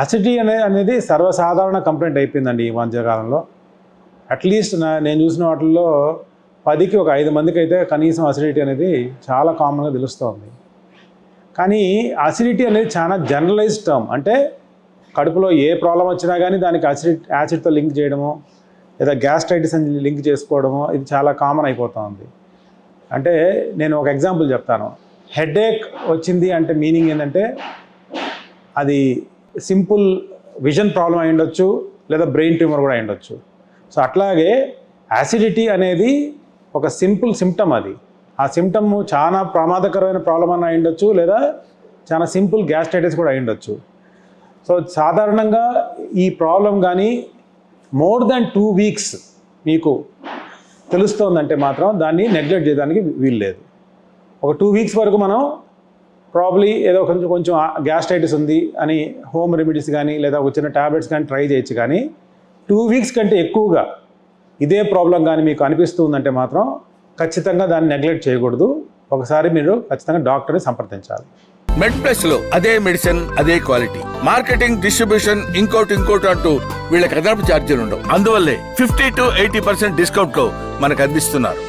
Acidity అనేది సర్వసాధారణ complaint అయిపోయిందండి ఈ మధ్యకాలంలో. అట్లీస్ట్ నేను చూసిన వాటిల్లో 10కి ఒక 5 మందికి అయితే కనీసం అసిడిటీ అనేది చాలా కామన్గా తెలుస్తుంది. కానీ అసిడిటీ అనేది చాలా జనరలైజ్డ్ టర్మ్. అంటే కడుపులో ఏ ప్రాబ్లం వచ్చినా కానీ దానికి యాసిడ్తో లింక్ చేయడము లేదా గ్యాస్ట్రైటిస్ అని లింక్ చేసుకోవడము ఇది చాలా కామన్ అయిపోతుంది. అంటే నేను ఒక ఎగ్జాంపుల్ చెప్తాను. హెడేక్ వచ్చింది అంటే మీనింగ్ ఏంటంటే అది సింపుల్ విజన్ ప్రాబ్లం అయి ఉండొచ్చు లేదా బ్రెయిన్ ట్యూమర్ కూడా అయి ఉండొచ్చు. సో అట్లాగే యాసిడిటీ అనేది ఒక సింపుల్ సిమ్టమ్. అది ఆ సిమ్టమ్ చాలా ప్రమాదకరమైన ప్రాబ్లం అని అయి ఉండొచ్చు లేదా చాలా సింపుల్ గ్యాస్ట్రైటిస్ కూడా అయి ఉండొచ్చు. సో సాధారణంగా ఈ ప్రాబ్లం కానీ మోర్ దాన్ 2 weeks మీకు తెలుస్తోందంటే మాత్రం దాన్ని నెగ్లెక్ట్ చేయడానికి వీల్లేదు. ఒక 2 weeks వరకు మనం ప్రాబ్లీ ఏదో కొంచెం గ్యాస్ట్రైటిస్ ఉంది అని హోమ్ రెమెడీస్ కానీ లేదా వచ్చిన ట్యాబ్లెట్స్ కానీ ట్రై చేయొచ్చు. కానీ 2 weeks కంటే ఎక్కువగా ఇదే ప్రాబ్లం కానీ మీకు అనిపిస్తుందంటే మాత్రం ఖచ్చితంగా దాన్ని నెగ్లెక్ట్ చేయకూడదు. ఒకసారి మీరు ఖచ్చితంగా డాక్టర్ని సంప్రదించాలి. మెడ్ ప్లస్ లో అదే మెడిసిన్ అదే క్వాలిటీ, మార్కెటింగ్, డిస్ట్రిబ్యూషన్, ఇంకోటి అంటూ వీళ్ళకి అదనపు ఛార్జీలు ఉండవు. అందువల్లే 50 to 80% డిస్కౌంట్ లో మనకు అందిస్తున్నారు.